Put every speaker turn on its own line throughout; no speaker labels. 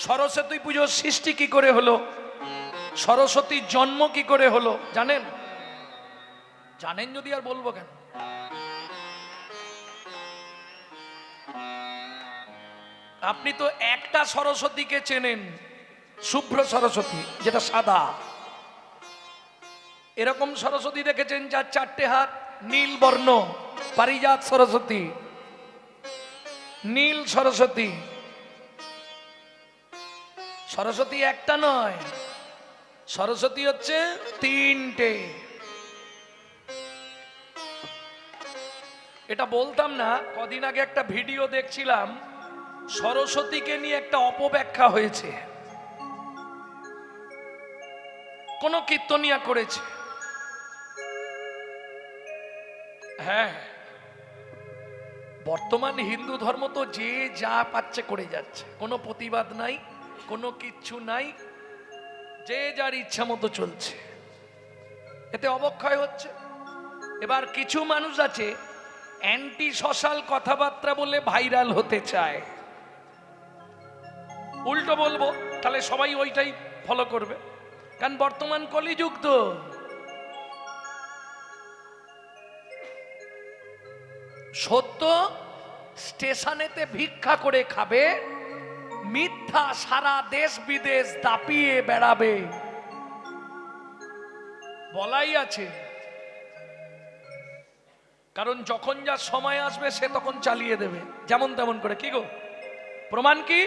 সরস্বতী পুজোর সৃষ্টি কি করে হলো, সরস্বতীর জন্ম কি করে হলো জানেন? জানেন যদি আর বলবো কেন? আপনি তো একটা সরস্বতীকে চেনেন, শুভ্র সরস্বতী, যেটা সাদা। এরকম সরস্বতী দেখেছেন যার চারটে হাত, নীল বর্ণ, পারিজাত সরস্বতী, নীল সরস্বতী। সরস্বতী একটা নয়, সরস্বতী হচ্ছে তিনটে। এটা বলতাম না, কদিন আগে একটা ভিডিও দেখছিলাম, সরস্বতীকে নিয়ে একটা অপব্যাখ্যা হয়েছে। কোন কীর্তনিয়া করেছে, হ্যাঁ, বর্তমান হিন্দু ধর্ম তো যে যা পাচ্ছে করে যাচ্ছে, কোনো প্রতিবাদ নাই, কোনো কিচ্ছু নাই, যে যার ইচ্ছা মতো চলছে, এতে অবক্ষয় হচ্ছে। এবার কিছু মানুষ আছে অ্যান্টি সোশ্যাল কথাবার্তা বলে ভাইরাল হতে চায়। উল্টো বলবো তাহলে সবাই ওইটাই ফলো করবে, কারণ বর্তমান কলিযুগ তো। সত্য স্টেশনেতে ভিক্ষা করে খাবে, মিথ্যা সারা দেশ বিদেশ দাপিয়ে বেড়াবে, বলাই আছে। কারণ যখন যা সময় আসবে সে তখন চালিয়ে দেবে যেমন তেমন করে। কি গো, প্রমাণ কি?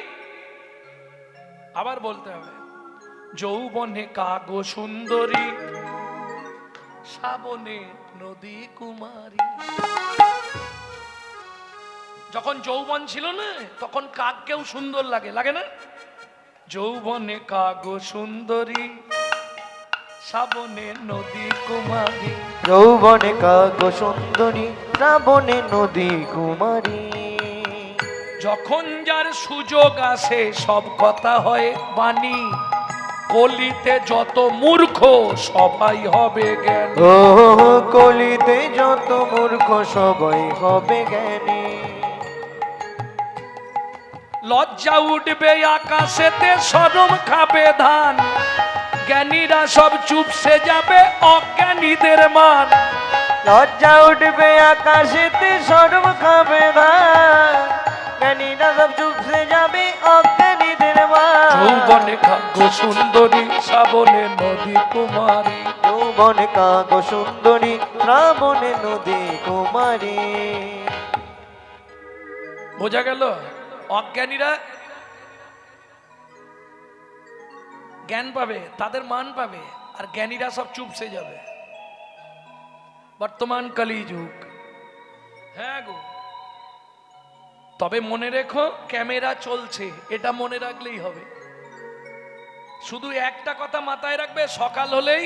আবার বলতে হবে, যৌবনে কাগো সুন্দরী, শ্রাবণে নদী কুমারী। যখন যৌবন ছিল না, তখন কাককেও সুন্দর লাগে, লাগে না? যৌবনে কাগো সুন্দরী, শ্রাবণে নদী কুমারী।
যৌবনে কাগো সুন্দরী, শ্রাবণে নদী কুমারী।
যখন যার সুযোগ আসে সব কথা হয় বাণী, কলিতে যত মূর্খ সবাই হবে জ্ঞানী।
ও কলিতে যত মূর্খ সবাই হবে জ্ঞানী।
লজ্জা উঠবে আকাশেতে, শরম খাবে ধান, জ্ঞানীরা সব চুপসে যাবে, অজ্ঞানীদের মান।
লজ্জা উঠবে আকাশেতে, শরম খাবে ধান, জ্ঞানীরা সব চুপসে যাবে, অজ্ঞানীদের মান।
যৌবনে কাগো সুন্দরী, শ্রাবণে নদী কুমারী।
যৌবনে কাগো সুন্দরী, শ্রাবণে নদী কুমারী।
বোঝা গেল? অজ্ঞানীরা জ্ঞান পাবে, তাদের মান পাবে, আর জ্ঞানীরা সব চুপসে যাবে। বর্তমান কলিযুগ। হ্যাঁ গো, তবে মনে রেখো ক্যামেরা চলছে, এটা মনে রাখলেই হবে। শুধু একটা কথা মাথায় রাখবে, সকাল হলেই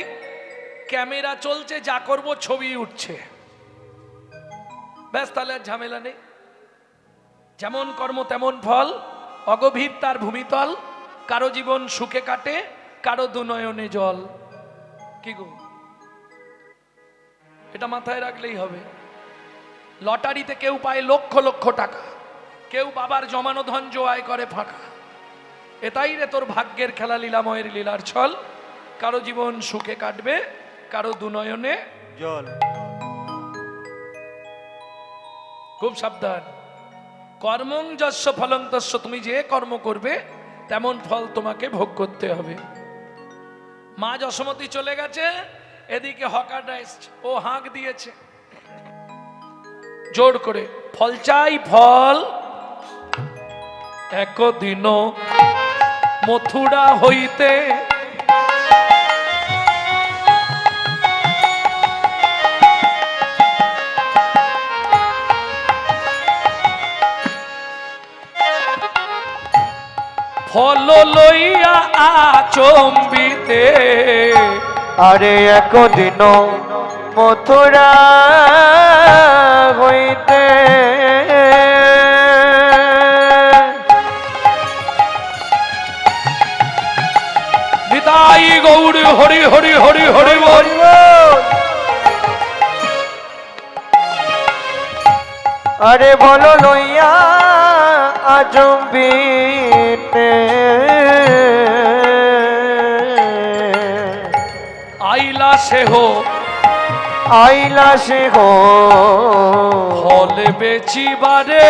ক্যামেরা চলছে, যা করব ছবি উঠছে, ব্যাস, তাহলে আর ঝামেলা নেই। যেমন কর্ম তেমন ফল, অগভীর তার ভূমিতল, কারো জীবন সুখে কাটে, কারো দুনয়নে জল। কি গো, এটা মাথায় রাখলেই হবে। লটারিতে কেউ পায় লক্ষ লক্ষ টাকা, কেউ বাবার জমানো ধন জোয়াই করে ফাঁকা। এটাই রে তোর ভাগ্যের খেলা, লীলাময়ের লীলার ছল, কারো জীবন সুখে কাটবে, কারো দুনয়নে
জল।
খুব সাবধান। কর্মং যস্য ফলং তস্য, তুমি যে কর্ম করবে তেমন ফল তোমাকে ভোগ করতে হবে। মা যশোমতী চলে গেছে, এদিকে হকাররা এসছে, ও হাঁক দিয়েছে জোর করে, ফল চাই ফল, একদিন মথুরা হইতে ফল লইয়া আচম্বিতে।
আরে একদিন মথুরা হইতে
নিতাই গৌর হরি হরি হরি হরি বল।
আরে বলো লইয়া আচম্বিতে
সে হো
আইলা সে হো
ফল বেচিবারে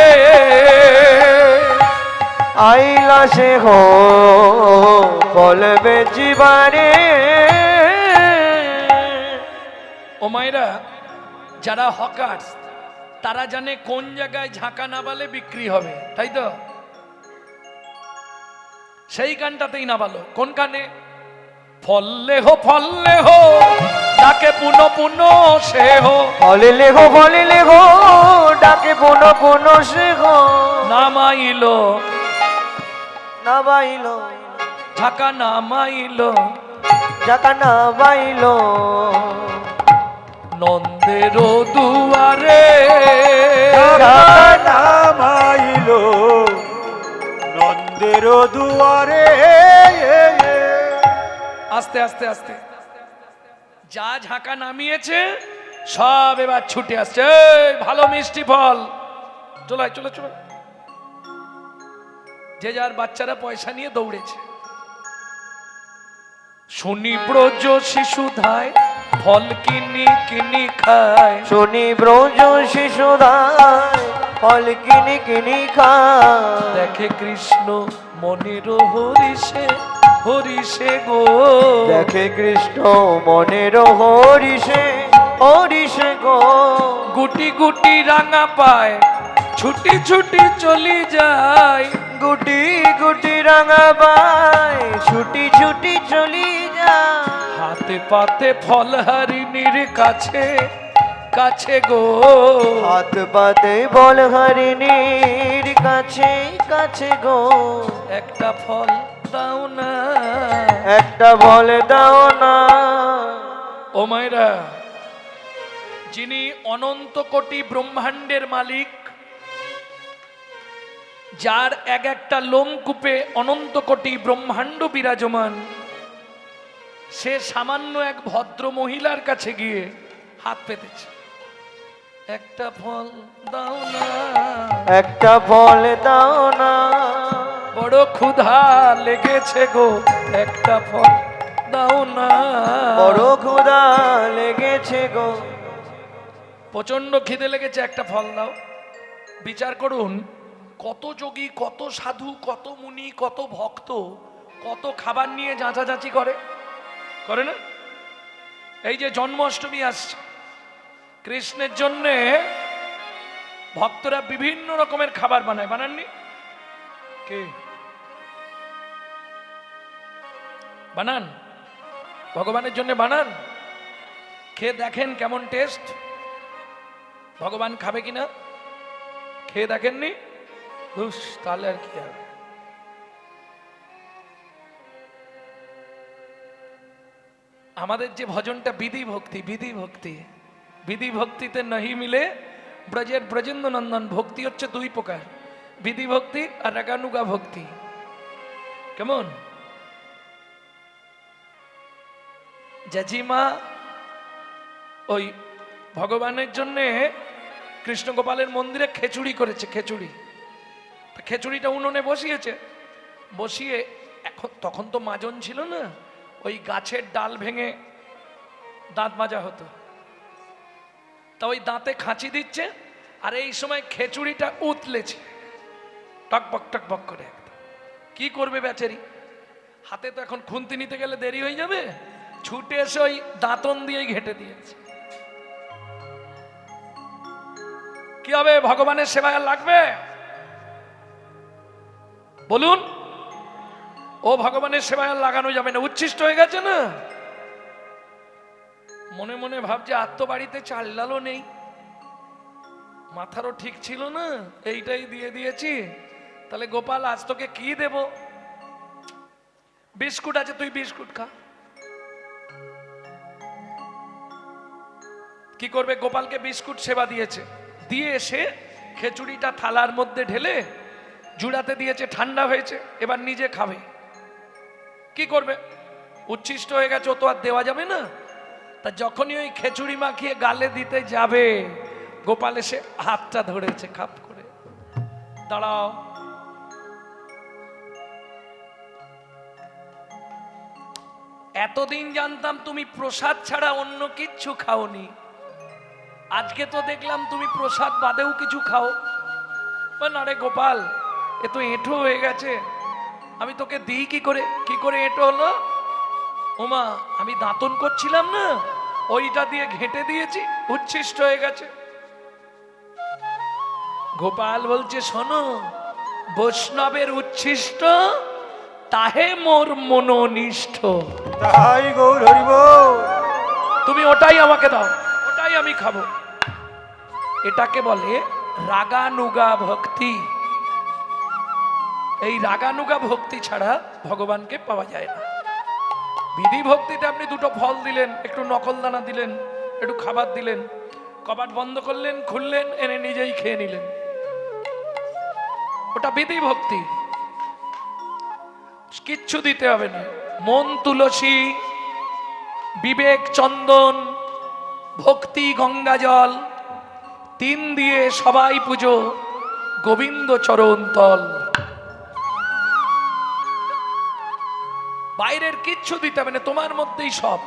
আইলা সে হো ফল বেচিবারে।
ও মায়েরা, যারা হকার্স তারা জানে কোন জায়গায় ঝাঁকা না বালে বিক্রি হবে, তাই তো? সেই গানটাতেই না বালো, কোন গানে? ফললে হো ডাকে পুনো পুনো সে হো
ফলে লেখো ডাকে পুন পুন সে হো
নামাইলো
না বাইলো
ঝাঁকা নামাইলো
যাকা না বাইলো
নন্দের দুয়ারে
নামাইলো নন্দের দুয়ারে।
আস্তে আস্তে আস্তে যা ঝাঁকা নামিয়েছে সব এবার ছুটে আসছে, এই ভালো মিষ্টি ফল চলে চলে চলে। যে যার বাচ্চারা পয়সা নিয়ে দৌড়েছে। শুনি ব্রজ শিশু ধায় ফল কিনি কিনি খায়,
শুনি ব্রজ শিশুদায় ফল কিনি কিনি খায়।
দেখে কৃষ্ণ মনের হরিষে হরিষে গো,
দেখে কৃষ্ণ মনের হরিষে হরিষে গো।
গুটি গুটি রাঙা পায় ছুটি ছুটি চলি যায়,
গুটি গুটি রাঙা বাই ছুটি ছুটি চলি যায়।
হাতে পাতে ফল হারিণীর কাছে কাছে গো,
হাত পাতে বল হরিণীর কাছে কাছে গো।
একটা ফল দাও না।
একটা বল দাও না।
ও মায়েরা, যিনি অনন্ত কোটি ব্রহ্মাণ্ডের মালিক, যার এক একটা লোমকূপে অনন্ত কোটি ব্রহ্মাণ্ড বিরাজমান, সে সামান্য এক ভদ্র মহিলার কাছে গিয়ে হাত পেতেছে, একটা ফল দাও না,
একটা ফল দাও না।
বড় ক্ষুধা লেগেছে গো, একটা ফল দাও না।
বড় ক্ষুধা লেগেছে গো।
প্রচন্ড খিদে লেগেছে, একটা ফল দাও। বিচার করুন, কত যোগী, কত সাধু, কত মুনি, কত ভক্ত, কত খাবার নিয়ে যাচাযাচি করে না? এই যে জন্মাষ্টমী আসছে, কৃষ্ণের জন্যে ভক্তরা বিভিন্ন রকমের খাবার বানায়, বানাননি? কে বানান? ভগবানের জন্য বানান, খেয়ে দেখেন কেমন টেস্ট, ভগবান খাবে কিনা খেয়ে দেখেননি? ধুস, তাহলে আর কি হবে। আমাদের যে ভজনটা বিধি ভক্তি, বিধি ভক্তি, বিধি ভক্তিতে নাহি মিলে ব্রজের ব্রজেন্দ্র নন্দন। ভক্তি হচ্ছে দুই প্রকার, বিধি ভক্তি আর রাগানুগা ভক্তি। কেমন? জেঠিমা ওই ভগবানের জন্যে কৃষ্ণ গোপালের মন্দিরে খেচুড়ি করেছে, খেচুড়ি। খেচুড়িটা উনুনে বসিয়েছে, বসিয়ে এখন তখন তো মাজন ছিল না, ওই গাছের ডাল ভেঙে দাঁত মাজা হতো, তা ওই দাঁতে খাঁচি দিচ্ছে, আর এই সময় খেচুড়িটা উতলেছে টকবক টকবক করে। কি করবে বেচারি? হাতে তো এখন খুন্তি নিতে গেলে দেরি হয়ে যাবে, ছুটে এসে ওই দাঁতন দিয়েই ঘেটে দিয়েছে। কি হবে? ভগবানের সেবায় আর লাগবে? বলুন, ও ভগবানের সেবায় আর লাগানো যাবে না, উচ্ছিষ্ট হয়ে গেছে না। মনে মনে ভাবছে আর তো বাড়িতে চাল ডালও নেই, মাথারও ঠিক ছিল না, এইটাই দিয়ে দিয়েছি, তাহলে গোপাল আজ তোকে কি দেব? বিস্কুট আছে, তুই বিস্কুট খা। কি করবে? গোপালকে বিস্কুট সেবা দিয়েছে, দিয়ে এসে খেচুড়িটা থালার মধ্যে ঢেলে জুড়াতে দিয়েছে, ঠান্ডা হয়েছে, এবার নিজে খাবে। কি করবে? উচ্ছিষ্ট হয়ে গেছে, ও তো আর দেওয়া যাবে না। তা যখনই ওই খেচুড়ি মাখিয়ে গালে দিতে যাবে, গোপাল এসে হাতটা ধরেছে খাপ করে, দাঁড়াও। এতদিন জানতাম তুমি প্রসাদ ছাড়া অন্য কিচ্ছু খাওনি, আজকে তো দেখলাম তুমি প্রসাদ বাদেও কিছু খাও। না রে গোপাল, এ তো এঁঠো হয়ে গেছে, আমি তোকে দিই কি করে? কি করে এঁঠো হলো? ওমা, আমি দাঁতন করছিলাম না, ওইটা দিয়ে ঘেঁটে দিয়েছি, উচ্ছিষ্ট হয়ে গেছে। গোপাল বলছে, শোনো, বৈষ্ণবের উচ্ছিষ্ট তাহে মোর মনোনিষ্ঠ।
তাই গৌর হরি বল।
তুমি ওটাই আমাকে দাও, ওটাই আমি খাবো। এটাকে বলে রাগানুগা ভক্তি। এই রাগানুগা ভক্তি ছাড়া ভগবানকে পাওয়া যায় না। বিধি ভক্তিতে আপনি দুটো ফল দিলেন, একটু নকল দানা দিলেন, একটু খাবার দিলেন, কবাট বন্ধ করলেন, খুললেন, এনে নিজেই খেয়ে নিলেন, ওটা বিধি ভক্তি। কিচ্ছু দিতে হবে না। মন তুলসী, বিবেক চন্দন, ভক্তি গঙ্গা জল, 3 দিয়ে সবাই পুজো, গোবিন্দ চরণ তল। বাইরের কিচ্ছু দিতে হবে না, তোমার মধ্যেই সব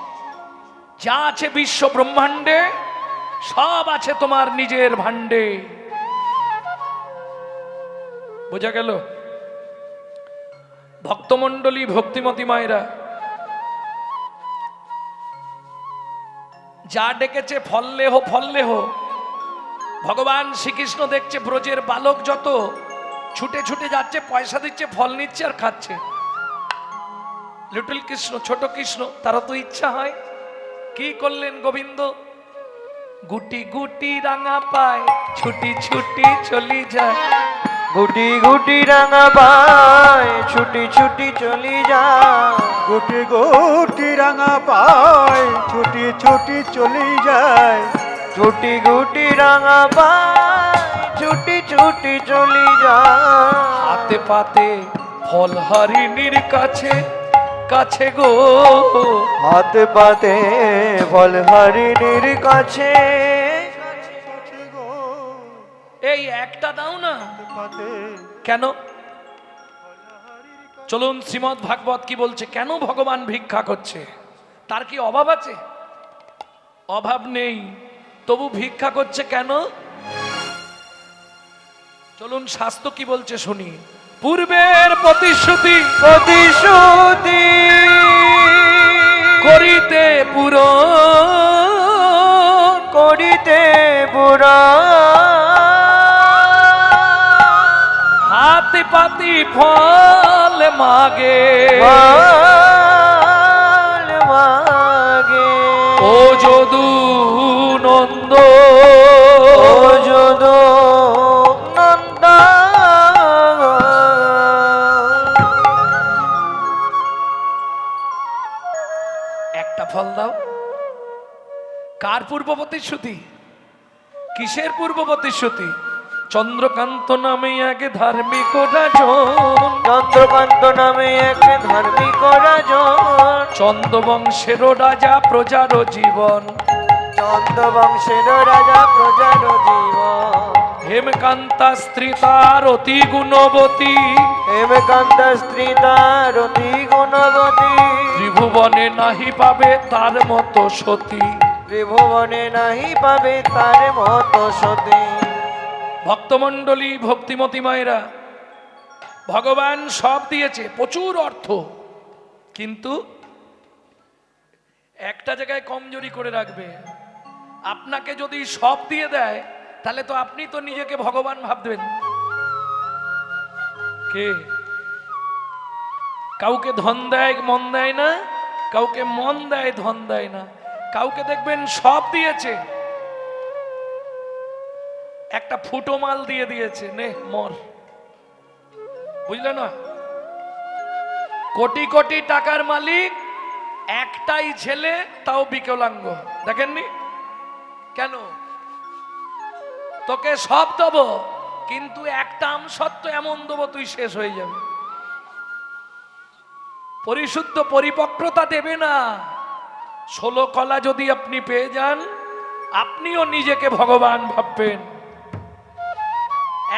যা আছে বিশ্ব ব্রহ্মাণ্ডে, সব আছে তোমার নিজের ভাণ্ডে। বোঝা গেল? ভক্তমণ্ডলী, ভক্তিমতী মায়েরা, যা ডেকেছে ফললেহ ফললেহ। ভগবান শ্রীকৃষ্ণ দেখছে ব্রজের বালক যত ছুটে ছুটে যাচ্ছে, পয়সা দিচ্ছে, ফল নিচ্ছে আর খাচ্ছে। লিটল কৃষ্ণ, ছোট কৃষ্ণ, তারা তো ইচ্ছা হয়। কি করলেন গোবিন্দ? গুটি গুটি রাঙা পায়, ছুটি ছুটি চলি যায়।
গুটি গুটি রাঙা পায়, ছুটি ছুটি চলি যায়।
গুটি গুটি রাঙা পায়, ছুটি ছুটি চলি যায়।
ছুটি গুটি রাঙা পায়, ছুটি ছুটি চলি যায়।
হাতে পাতে ফল হরিণীর কাছে কাছে গো।
হাতে পাতে ফল হরিণীর কাছে।
এই একটা দাও না।
পাতে
কেন? চলুন শ্রীমদ্ ভাগবত কি বলছে, কেন ভগবান ভিক্ষা করছে? তার কি অভাব আছে? অভাব নেই, তবু ভিক্ষা করছে কেন? চলুন শাস্ত্র কি বলছে শুনি। পূর্বের প্রতিশ্রুতি
প্রতিশ্রুতি
করিতে পূরণ,
করিতে পুরাণ।
হাতে পাতি ফল মাগে,
ফল মাগে।
ও যদু নন্দ,
ও যদু নন্দন।
একটা ফল দাও। কার পূর্ব প্রতিশ্রুতি? কিসের পূর্ব প্রতিশ্রুতি? চন্দ্রকান্ত নামে এক ধার্মিক রাজন,
চন্দ্রকান্ত নামে এক ধার্মিক রাজন।
চন্দ্রবংশের রাজা প্রজার জীবন,
চন্দ্রবংশের রাজা প্রজার জীবন।
হেমকান্তা স্ত্রী তার অতি গুণবতী,
হেমকান্ত স্ত্রী তার অতি গুণবতী।
ত্রিভুবনে নাহি পাবে তার মতো সতী।
ত্রিভুবনে নাহি পাবে তার মতো সতী।
ভক্তমণ্ডলী, ভক্তিমতী মায়েরা, ভগবান সব দিয়েছে, প্রচুর অর্থ, কিন্তু একটা জায়গায় কমজোরি করে রাখবে। আপনাকে যদি সব দিয়ে দেয়, তাহলে তো আপনি তো নিজেকে ভগবান ভাববেন। কে? কাউকে ধন দেয় মন দেয় না, কাউকে মন দেয় ধন দেয় না। কাউকে দেখবেন সব দিয়েছে, একটা ফুটো মাল দিয়ে দিয়েছে, নে মর। বুঝলে না? কোটি কোটি টাকার মালিক, একটাই ছেলে, তাও বিকলাঙ্গ। দেখেননি? কেন? তোকে সব দেবো, কিন্তু একটা আমসত্ব এমন দেবো তুই শেষ হয়ে যাবে। পরিশুদ্ধ পরিপক্রতা দেবে না। 16 কলা যদি আপনি পেয়ে যান, আপনিও নিজেকে ভগবান ভাববেন।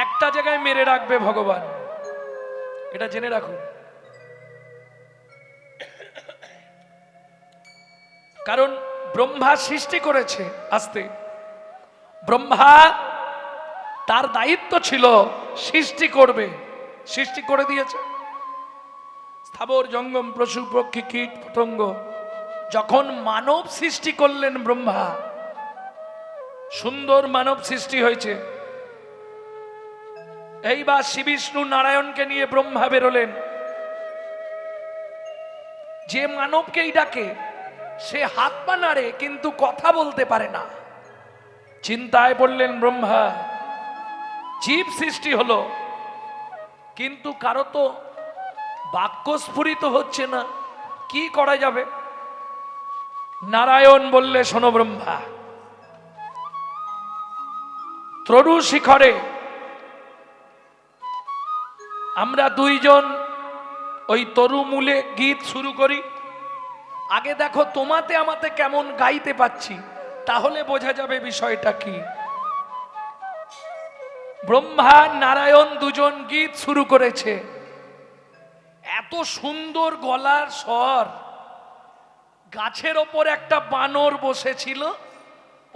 একটা জায়গায় মেরে রাখবে ভগবান, এটা জেনে রাখুন। কারণ ব্রহ্মা সৃষ্টি করেছে। আস্তে, ব্রহ্মা তার দায়িত্ব ছিল সৃষ্টি করবে, সৃষ্টি করে দিয়েছে। স্থাবর জঙ্গম পশু পক্ষী কীট পতঙ্গ, যখন মানব সৃষ্টি করলেন ব্রহ্মা, সুন্দর মানব সৃষ্টি হয়েছে। এইবার শ্রী বিষ্ণু নারায়ণকে নিয়ে ব্রহ্মা বেরোলেন। যে মানবকেই ডাকে সে হাত পা নাড়ে কিন্তু কথা বলতে পারে না। চিন্তায় পড়লেন ব্রহ্মা, জীব সৃষ্টি হলো কিন্তু কারো তো বাক্য স্ফুরিত হচ্ছে না, কি করা যাবে? নারায়ণ বললে, শোনো ব্রহ্মা, তরু শিখরে আমরা দুইজন ওই তরু মূলে গীত শুরু করি। আগে দেখো তোমাতে আমাতে কেমন গাইতে পাচ্ছি, তাহলে বোঝা যাবে বিষয়টা কি। ব্রহ্মা নারায়ণ দুজন গীত শুরু করেছে। এত সুন্দর গলার স্বর, গাছের ওপর একটা বানর বসেছিল,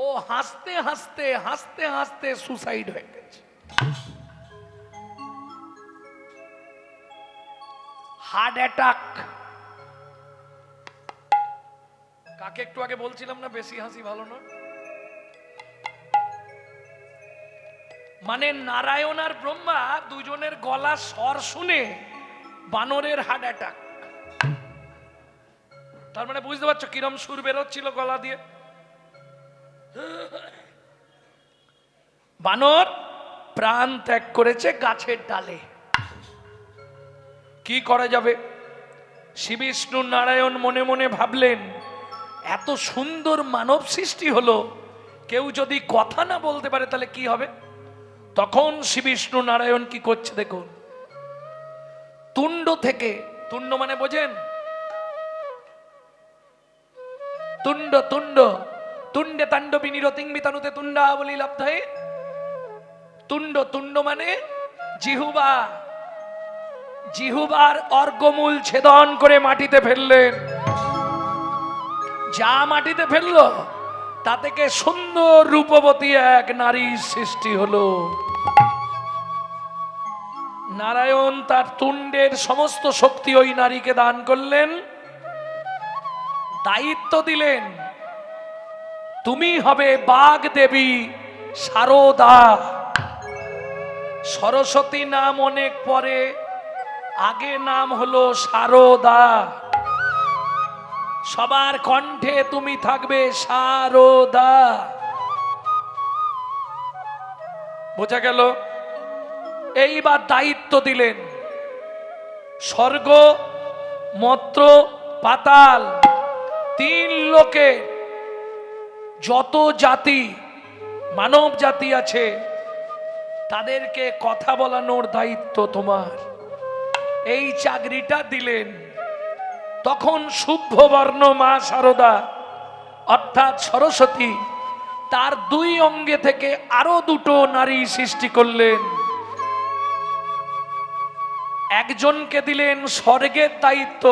ও হাসতে হাসতে হাসতে হাসতে সুসাইড হয়ে গেছে। Heart attack. কাকে একটু আগে বলছিলাম না বেশি হাসি ভালো না? মানে নারায়ণ আর ব্রহ্মা দুজনের গলা স্বর শুনে বানরের হার্ট অ্যাটাক। তার মানে বুঝতে পারছো কিরম সুর বেরোচ্ছিল গলা দিয়ে। বানর প্রাণ ত্যাগ করেছে গাছের ডালে। কি করা যাবে? শ্রী বিষ্ণু নারায়ণ মনে মনে ভাবলেন, এত সুন্দর মানব সৃষ্টি হলো, কেউ যদি কথা না বলতে পারে তাহলে কি হবে? তখন শ্রী বিষ্ণু নারায়ণ কি করছে দেখুন। তুণ্ড থেকে, তুণ্ড মানে বোঝেন? তুণ্ড, তুণ্ড, তুণ্ডে তাণ্ডবিনী রতিংবি তানুতে তুণ্ডা বলি লব্ধায়। তুণ্ড, তুণ্ড মানে জিহুবা। জিহুবার অর্গমূল ছেদন করে মাটিতে ফেললেন। যা মাটিতে ফেললো তা থেকে সুন্দর রূপবতী এক নারীর সৃষ্টি হলো। নারায়ণ তার তুণ্ডের সমস্ত শক্তি ওই নারীকে দান করলেন, দায়িত্ব দিলেন, তুমি হবে বাগ দেবী সারদা। সরস্বতী নাম অনেক পরে, আগে নাম হলো সারদা। সবার কণ্ঠে তুমি থাকবে সারদা। বোঝা গেল? এইবার দায়িত্ব দিলেন, স্বর্গ, মর্ত্য, পাতাল, তিন লোকে যত জাতি মানব জাতি আছে তাদেরকে কথা বলানোর দায়িত্ব তোমার। এই চাকরিটা দিলেন। তখন শুভ্রবর্ণ মা সারদা অর্থাৎ সরস্বতী তার দুই অঙ্গে থেকে আরো দুটো নারী সৃষ্টি করলেন। একজনকে দিলেন স্বর্গের দায়িত্ব।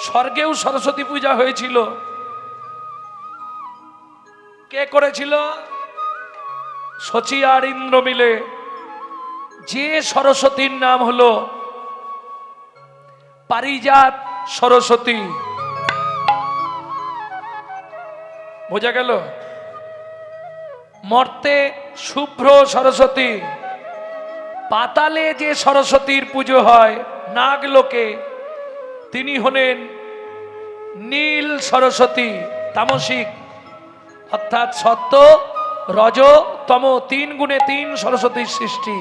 স্বর্গেও সরস্বতী পূজা হয়েছিল। কে করেছিল? শচী আর ইন্দ্র মিলে। যে সরস্বতীর নাম হলো পারিজাত সরস্বতী। বোঝা গেল? মর্তে শুভ্র সরস্বতী, পাতালে যে সরস্বতীর পুজো হয় নাগলোকে, তিনি হলেন নীল সরস্বতী, তামসিক অর্থাৎ সত্য রজ তম, তিন গুণে তিন সরস্বতীর সৃষ্টি।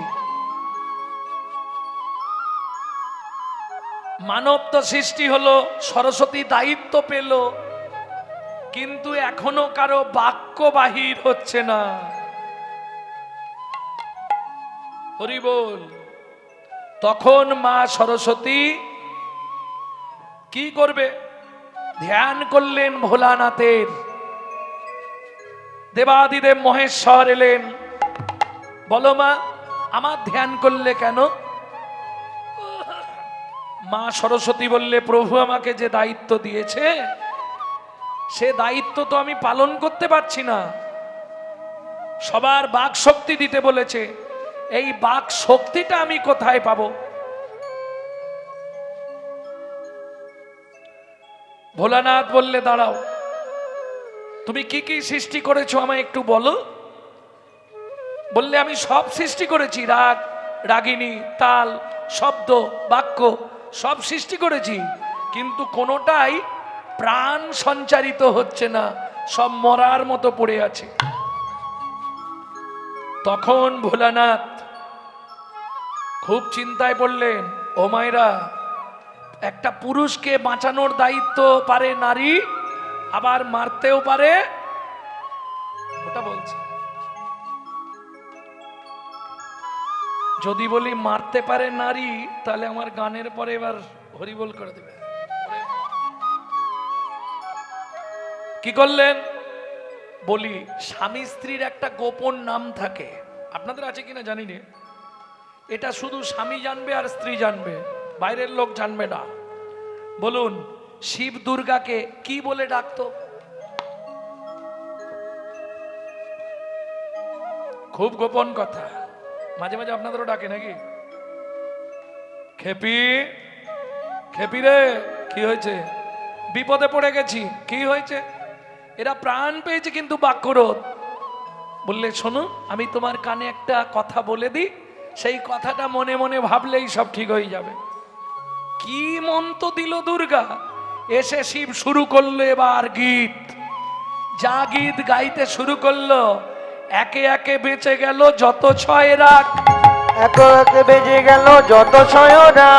মানব তো সৃষ্টি হলো, সরস্বতী দায়িত্ব পেল, কিন্তু এখনো কারো বাক্য বাহির হচ্ছে না। হরি বল। তখন মা সরস্বতী কি করবে? ধ্যান করলেন ভোলানাথের। দেবাদিদেব মহেশ্বর এলেন, বলো মা আমার ধ্যান করলে কেন? মা সরস্বতী বললে, প্রভু আমাকে যে দায়িত্ব দিয়েছে সে দায়িত্ব তো আমি পালন করতে পারছি না। সবার বাক শক্তি দিতে বলেছে, এই বাক শক্তিটা আমি কোথায় পাবো? ভোলানাথ বললে, দাঁড়াও, তুমি কি কি সৃষ্টি করেছো আমায় একটু বলো। বললে, আমি সব সৃষ্টি করেছি, রাগ, রাগিনী, তাল, শব্দ, বাক্য সব সৃষ্টি করেছি, কিন্তু কোনোটাই প্রাণ সঞ্চারিত হচ্ছে না, সব মরার মতো পড়ে আছে। তখন ভোলানাথ খুব চিন্তায় পড়লেন। ও মায়েরা, একটা পুরুষকে বাঁচানোর দায়িত্ব পারে নারী, আবার মারতেও পারে। ওটা বলছে, যদি বলি মারতে পারে নারী, তাহলে আমার গানের পরে এবার হরিবোল করে দেবে। কি করলেন? বলি, স্বামী স্ত্রীর একটা গোপন নাম থাকে, আপনাদের আছে কিনা জানি না। এটা শুধু স্বামী জানবে আর স্ত্রী জানবে, বাইরের লোক জানবে না। বলুন, শিব দুর্গাকে কি বলে ডাকতো? খুব গোপন কথা, মাঝে মাঝে আপনাদেরও ডাকে নাকি? খেপি, খেপি রে, কি হয়েছে? বিপদে পড়ে গেছি। কি হয়েছে? এরা প্রাণ পেয়েছে কিন্তু বাক্যরোধ। বললে, শোনো, আমি তোমার কানে একটা কথা বলে দিই, সেই কথাটা মনে মনে ভাবলেই সব ঠিক হয়ে যাবে। কি মন্ত্র দিল দুর্গা! এসে শিব শুরু করলো এবার গীত। যা গীত গাইতে শুরু করলো, একে একে বেঁচে গেল যত ছয় রাগ,
একে একে বেজে গেল যত ছয়রা,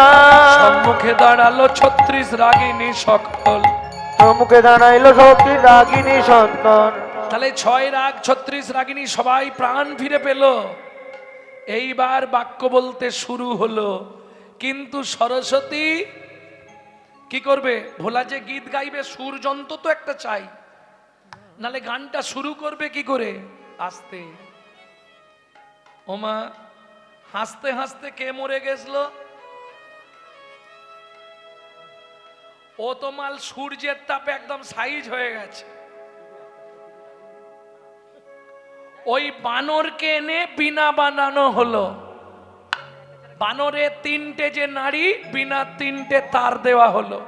সম্মুখে দাঁড়ালো 36 রাগিনী সকল।
সম্মুখে দাঁড়াইলো সতী রাগিনী সন্তান।
তাহলে 6 রাগ 36 রাগিনী সবাই প্রাণ ফিরে পেল। এইবার বাক্য বলতে শুরু হলো, কিন্তু সরস্বতী কি করবে? ভোলা যে গীত গাইবে, সুর যন্ত্র তো একটা চাই, নালে গানটা শুরু করবে কি করে? আস্তে। ওমা, হাসতে হাসতে কে মরে গেছিল? ও তো মাল সূর্যের তাপে একদম সাইজ হয়ে গেছে। ওই বানরকে এনে বিনা বানানো হলো। বানরে 3টে যে নারী, বিনা 3টে তার দেওয়া হলো।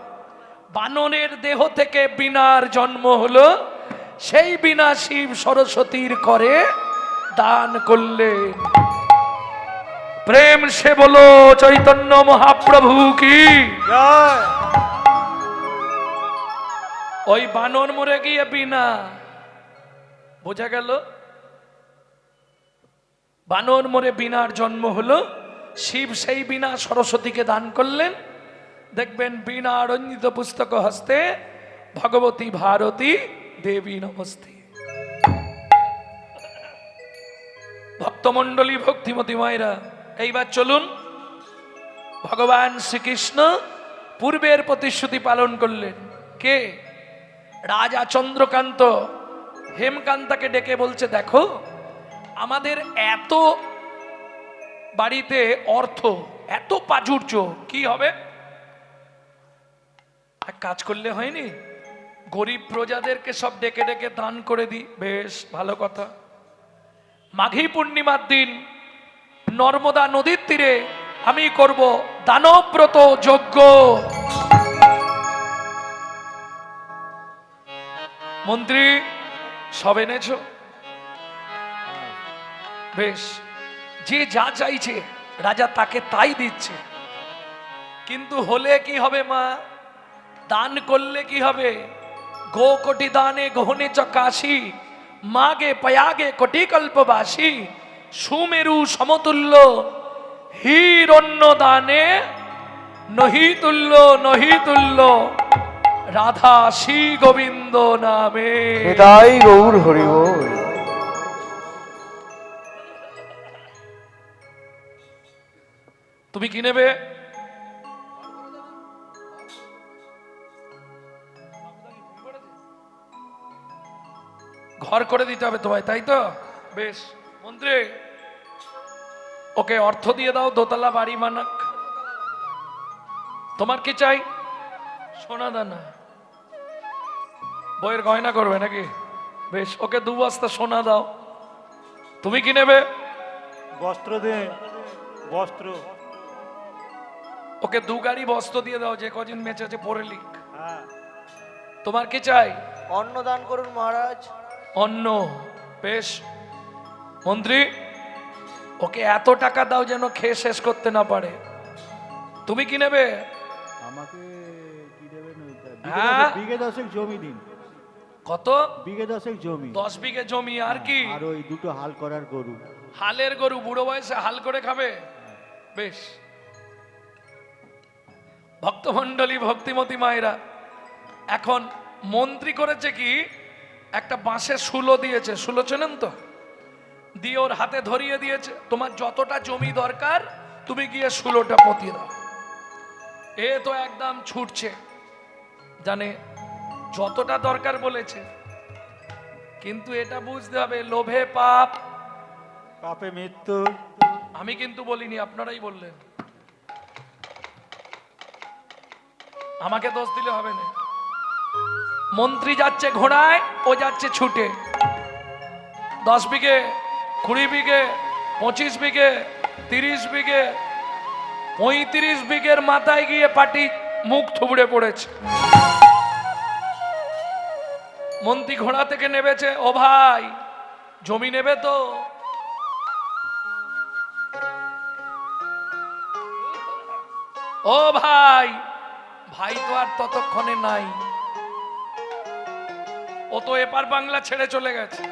বানরের দেহ থেকে বিনার জন্ম হলো, সেই বিনা শিব সরস্বতীর করে দান করলেন। প্রেম সে বলো চৈতন্য মহাপ্রভু কি
জয়।
ওই বানর মরে গিয়ে বিনা, বোঝা গেল? বানর মরে বিনার জন্ম হলো, শিব সেই বিনা সরস্বতীকে দান করলেন। দেখবেন বিনা রঞ্জিত পুস্তক হস্তে, ভগবতী ভারতী দেবী নমস্তে। ভক্তমণ্ডলী, ভক্তিমতী মায়েরা, এইবার চলুন, ভগবান শ্রীকৃষ্ণ পূর্বের প্রতিশ্রুতি পালন করলেন। কে? রাজা চন্দ্রকান্ত হেমকান্তাকে ডেকে বলছে, দেখো, আমাদের এত বাড়িতে অর্থ, এত প্রাচুর্য, কি হবে? এক কাজ করলে হয়নি, গরিব প্রজাদেরকে সব ডেকে ডেকে দান করে দিই। বেশ ভালো কথা। মাঘী পূর্ণিমার দিন নর্মদা নদীর তীরে আমি করব দানব্রত যজ্ঞ। মন্ত্রী সব এনেছো? বেশ, যে যা চাইছে রাজা তাকে তাই দিচ্ছে। কিন্তু হলে কি হবে মা? দান করলে কি হবে? গো কোটি দানে গহনে চকাশি, মাগে পয়াগে কোটি কল্পবাসী, সুমেরু সমতুল্য হিরণ্য দানে নহি তুল্য, নহি তুল্য রাধা শ্রী গোবিন্দ নামে।
নিতাই গৌর হরি বল।
তুমি কি নেবে? ঘর করে দিতে হবে তোমায়, তাই তো? বেশ মন্ত্রী, ওকে অর্থ দিয়ে দাও, দোতলা বাড়ি বানাক। তোমার কি চাই? সোনা দানা। বইয়ের গয়না করবে নাকি? বেশ, ওকে 2 বস্তা সোনা দাও। তুমি কি নেবে?
বস্ত্র দে, বস্ত্র।
ওকে 2 গাড়ি বস্ত্র দিয়ে দাও, যে কদিন বেঁচে আছে পরে লিখ।
হ্যাঁ,
তোমার কি চাই?
অন্ন দান করুন মহারাজ।
অন্ন। বেশ মন্ত্রী, ওকে এত টাকা দাও যেন খেয়ে শেষ করতে না পারে। তুমি কি নেবে?
আমাকে কি দেবেন?
হ্যাঁ?
বিঘে 10 জমি দিন।
কত?
বিঘে 10 জমি।
10 বিঘে জমি, আর কি?
আর ওই 2টো হাল করার গরু।
হালের গরু? বুড়ো বয়সে হাল করে খাবে? বেশ। ভক্তমণ্ডলী, ভক্তিমতী মায়েরা, এখন মন্ত্রী করেছে কি, একটা বাঁশের শুলো দিয়েছে। শুলো চেনেন তো? দিয়ে ওর হাতে ধরিয়ে দিয়েছে, তোমার যতটা জমি দরকার তুমি গিয়ে শুলোটা পতিয়ে দাও। এ তো একদম ছুটছে, জানে যতটা দরকার বলেছে, কিন্তু এটা বুঝতে হবে লোভে পাপ,
পাপে মৃত্যু।
আমি কিন্তু বলিনি, আপনারাই বললেন। আমাকে দোষ দিলে হবে না। মন্ত্রী যাচ্ছে ঘোড়ায়, ও যাচ্ছে ছুটে। 10 বিঘে, 20 বিঘে, 25 বিঘে, 30 বিঘে, 35 বিঘের মাথায় গিয়ে পাটি মুখ থুবড়ে পড়েছে। মন্ত্রী ঘোড়া থেকে নেমেছে, ও ভাই জমি নেবে তো? ও ভাই, ভাই তো আর ততক্ষণে নাই, ও তো এপার বাংলা ছেড়ে চলে গেছে।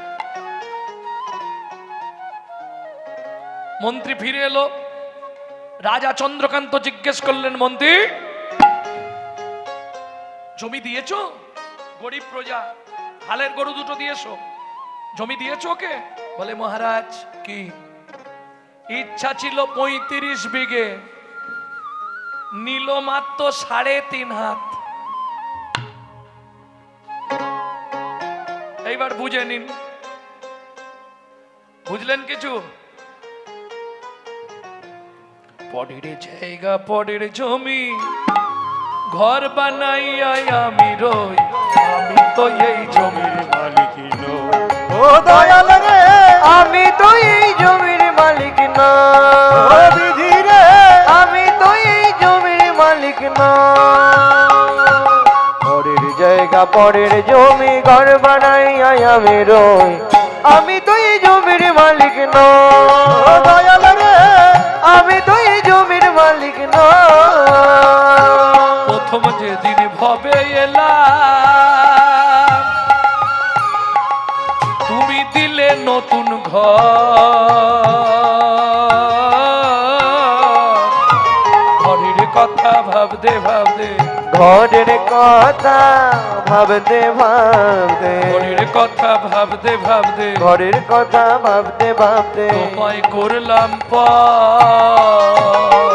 মন্ত্রী ফিরে এলো, রাজা চন্দ্রকান্ত জিজ্ঞেস করলেন, মন্ত্রী জমি দিয়েছো? গরিব প্রজা, হালের গরু 2টো দিয়েছো, জমি দিয়েছো ওকে? বলে মহারাজ কি ইচ্ছা ছিল 35 বিঘে, নিল মাত্র 3.5 হাত। এইবার বুঝে নিন, বুঝলেন কিছু? পরের জায়গা পরের জমি, ঘর বানাইয়া আমি রই, আমি তো এই জমির
মালিক নই। ও দয়াল রে,
আমি তো এই জমির মালিক না।
ও বিধি রে,
আমি তো এই জমির মালিক না। পরের জায়গা পরের জমি, ঘর বানাইয়া আমি রই, আমি তো এই জমির মালিক না।
ও দয়াল রে,
আমি তো এই জমির মালিক না।
প্রথম যেদিন ভবে এলাম, তুমি দিলে নতুন ঘরের কথা ভাবতে ভাবতে,
ঘরের কথা ভাবতে ভাবতে,
ঘরের কথা ভাবতে ভাবতে,
ঘরের কথা ভাবতে ভাবতে,
তোমায় করলাম পর।